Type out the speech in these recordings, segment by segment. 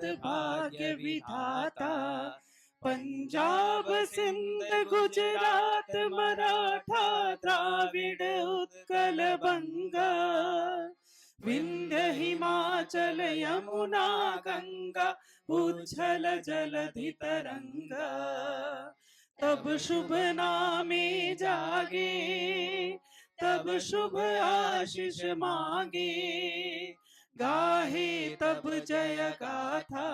भारत भाग्य विधाता। पंजाब सिंध गुजरात मराठा द्राविड़ उत्कल बंगा, विंध्य हिमाचल यमुना गंगा उच्छल जलधि तरंगा। तब शुभ नामे जागे, तब शुभ आशीष मांगे, गाहे तब जय गाथा,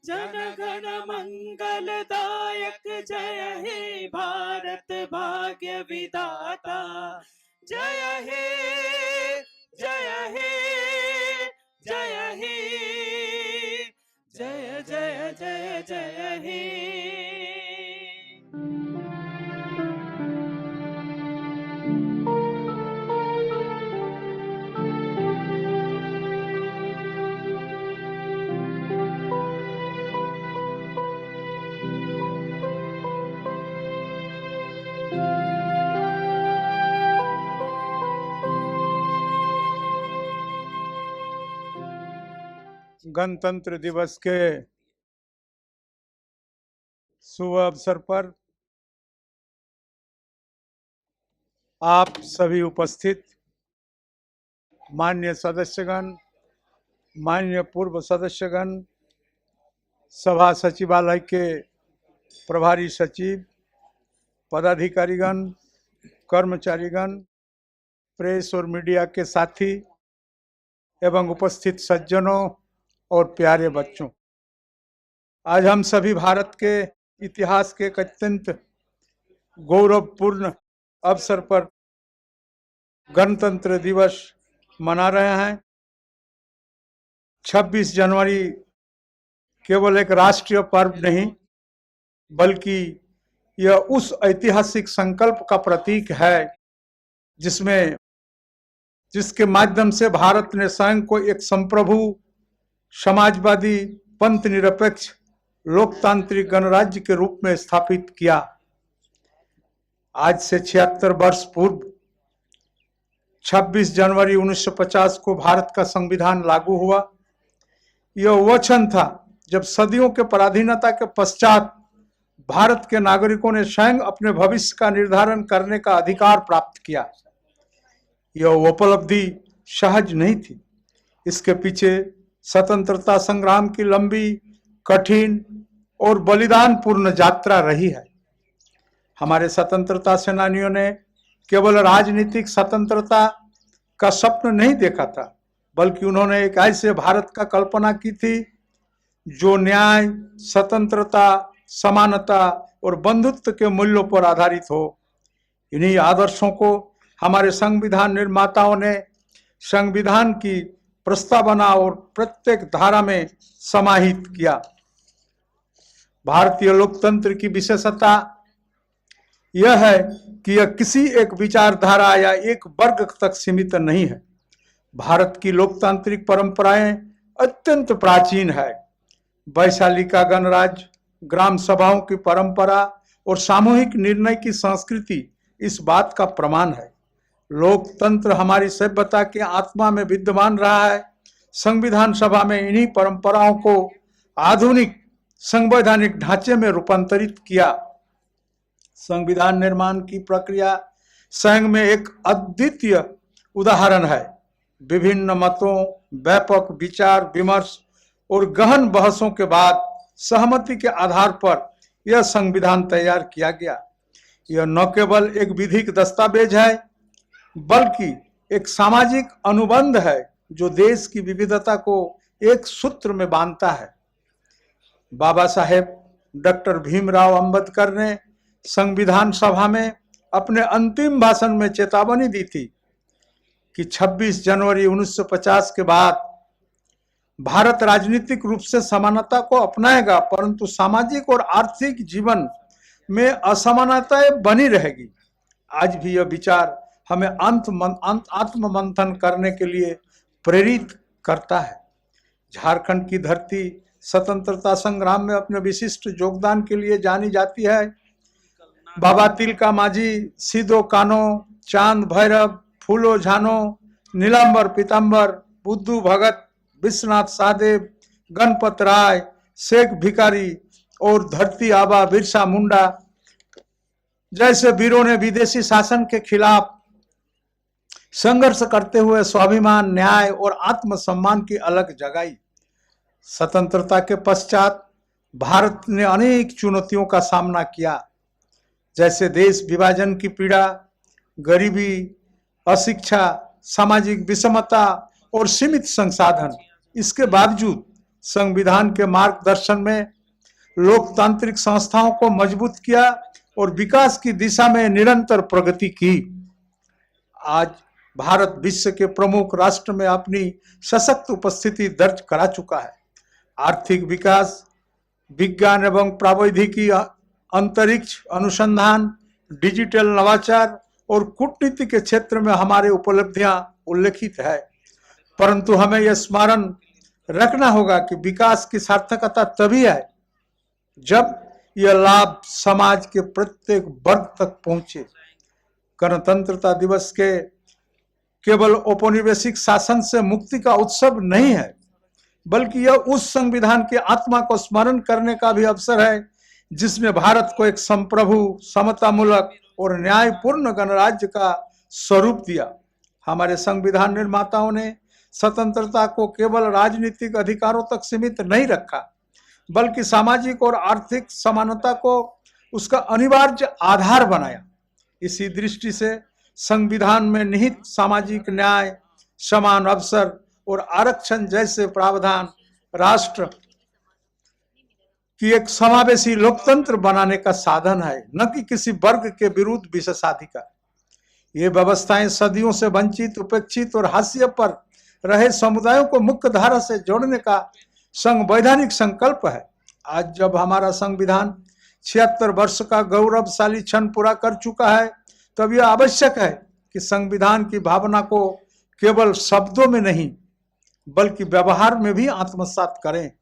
जन गण मंगलदायक जय हे भारत भाग्य विधाता। जय हे जय हे जय हे, जय जय जय जय हे। गणतंत्र दिवस के शुभ अवसर पर आप सभी उपस्थित माननीय सदस्यगण, माननीय पूर्व सदस्यगण, सभा सचिवालय के प्रभारी सचिव, पदाधिकारीगण, कर्मचारीगण, प्रेस और मीडिया के साथी एवं उपस्थित सज्जनों और प्यारे बच्चों, आज हम सभी भारत के इतिहास के एक अत्यंत गौरवपूर्ण अवसर पर गणतंत्र दिवस मना रहे हैं। 26 जनवरी केवल एक राष्ट्रीय पर्व नहीं, बल्कि यह उस ऐतिहासिक संकल्प का प्रतीक है जिसके माध्यम से भारत ने स्वयं को एक संप्रभु, समाजवादी, पंथ निरपेक्ष, लोकतांत्रिक गणराज्य के रूप में स्थापित किया। आज से 76 वर्ष पूर्व 26 जनवरी 1950 को भारत का संविधान लागू हुआ। यह वह क्षण था जब सदियों के पराधीनता के पश्चात भारत के नागरिकों ने स्वयं अपने भविष्य का निर्धारण करने का अधिकार प्राप्त किया। यह उपलब्धि सहज नहीं थी। इसके पीछे स्वतंत्रता संग्राम की लंबी, कठिन और बलिदानपूर्ण यात्रा रही है। हमारे स्वतंत्रता सेनानियों ने केवल राजनीतिक स्वतंत्रता का स्वप्न नहीं देखा था, बल्कि उन्होंने एक ऐसे भारत का कल्पना की थी जो न्याय, स्वतंत्रता, समानता और बंधुत्व के मूल्यों पर आधारित हो। इन्हीं आदर्शों को हमारे संविधान निर्माताओं ने संविधान की प्रस्तावना और प्रत्येक धारा में समाहित किया। भारतीय लोकतंत्र की विशेषता यह है कि यह किसी एक विचारधारा या एक वर्ग तक सीमित नहीं है। भारत की लोकतांत्रिक परंपराएं अत्यंत प्राचीन है। वैशालिका गणराज्य, ग्राम सभाओं की परंपरा और सामूहिक निर्णय की संस्कृति इस बात का प्रमाण है। लोकतंत्र हमारी सभ्यता के आत्मा में विद्यमान रहा है। संविधान सभा में इन्हीं परंपराओं को आधुनिक संवैधानिक ढांचे में रूपांतरित किया। संविधान निर्माण की प्रक्रिया स्वयं में एक अद्वितीय उदाहरण है। विभिन्न मतों, व्यापक विचार विमर्श और गहन बहसों के बाद सहमति के आधार पर यह संविधान तैयार किया गया। यह न केवल एक विधिक दस्तावेज है, बल्कि एक सामाजिक अनुबंध है जो देश की विविधता को एक सूत्र में बांधता है। बाबा साहेब डॉक्टर भीमराव अंबेडकर ने संविधान सभा में अपने अंतिम भाषण में चेतावनी दी थी कि 26 जनवरी 1950 के बाद भारत राजनीतिक रूप से समानता को अपनाएगा, परंतु सामाजिक और आर्थिक जीवन में असमानताएं बनी रहेगी। आज भी यह विचार हमें आत्ममंथन करने के लिए प्रेरित करता है। झारखंड की धरती स्वतंत्रता संग्राम में अपने विशिष्ट योगदान के लिए जानी जाती है। बाबा तिलका माझी, सिदो कानो, चांद भैरव, फूलो झानो, नीलांबर पीताम्बर, बुद्धू भगत, विश्वनाथ सहदेव, गणपत राय, शेख भिखारी और धरती आबा बिरसा मुंडा जैसे वीरों ने विदेशी शासन के खिलाफ संघर्ष करते हुए स्वाभिमान, न्याय और आत्मसम्मान की अलग जगाई। स्वतंत्रता के पश्चात भारत ने अनेक चुनौतियों का सामना किया, जैसे देश विभाजन की पीड़ा, गरीबी, अशिक्षा, सामाजिक विषमता और सीमित संसाधन। इसके बावजूद संविधान के मार्गदर्शन में लोकतांत्रिक संस्थाओं को मजबूत किया और विकास की दिशा में निरंतर प्रगति की। आज भारत विश्व के प्रमुख राष्ट्र में अपनी सशक्त उपस्थिति दर्ज करा चुका है। आर्थिक विकास, विज्ञान एवं प्रौद्योगिकी, अंतरिक्ष अनुसंधान, डिजिटल नवाचार और कूटनीति के क्षेत्र में हमारे उपलब्धियां उल्लेखित है। परंतु हमें यह स्मरण रखना होगा कि विकास की सार्थकता तभी है जब यह लाभ समाज के प्रत्येक वर्ग तक पहुंचे। गणतंत्रता दिवस के केवल औपनिवेशिक शासन से मुक्ति का उत्सव नहीं है, बल्कि यह उस संविधान की आत्मा को स्मरण करने का भी अवसर है जिसने भारत को एक संप्रभु, समतामूलक और न्यायपूर्ण गणराज्य का स्वरूप दिया। हमारे संविधान निर्माताओं ने स्वतंत्रता को केवल राजनीतिक अधिकारों तक सीमित नहीं रखा, बल्कि सामाजिक और आर्थिक समानता को उसका अनिवार्य आधार बनाया। इसी दृष्टि से संविधान में निहित सामाजिक न्याय, समान अवसर और आरक्षण जैसे प्रावधान राष्ट्र की एक समावेशी लोकतंत्र बनाने का साधन है, न कि किसी वर्ग के विरुद्ध विशेषाधिकार। ये व्यवस्थाएं सदियों से वंचित, उपेक्षित और हाशिए पर रहे समुदायों को मुख्य धारा से जोड़ने का संवैधानिक संकल्प है। आज जब हमारा संविधान 76 वर्ष का गौरवशाली क्षण पूरा कर चुका है, तब यह आवश्यक है कि संविधान की भावना को केवल शब्दों में नहीं बल्कि व्यवहार में भी आत्मसात करें।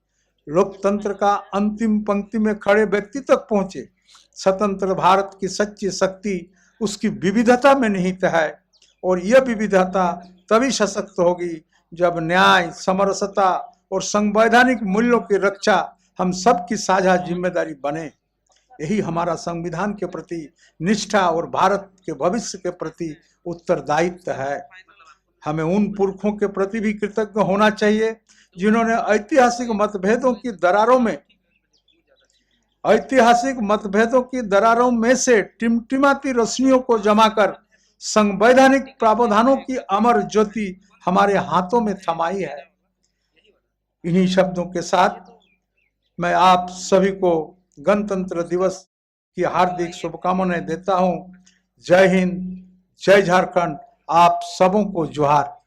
लोकतंत्र का अंतिम पंक्ति में खड़े व्यक्ति तक पहुंचे। स्वतंत्र भारत की सच्ची शक्ति उसकी विविधता में निहित है और यह विविधता तभी सशक्त होगी जब न्याय, समरसता और संवैधानिक मूल्यों की रक्षा हम सबकी साझा जिम्मेदारी बने। यही हमारा संविधान के प्रति निष्ठा और भारत के भविष्य के प्रति उत्तरदायित्व है। हमें उन पुरखों के प्रति भी कृतज्ञ होना चाहिए जिन्होंने ऐतिहासिक मतभेदों की दरारों में से टिमटिमाती रोशनियों को जमाकर संवैधानिक प्रावधानों की अमर ज्योति हमारे हाथों में थमाई है। इन्हीं शब्दों के साथ मैं आप सभी को गणतंत्र दिवस की हार्दिक शुभकामनाएं देता हूं। जय हिंद, जय झारखंड। आप सबों को जोहार।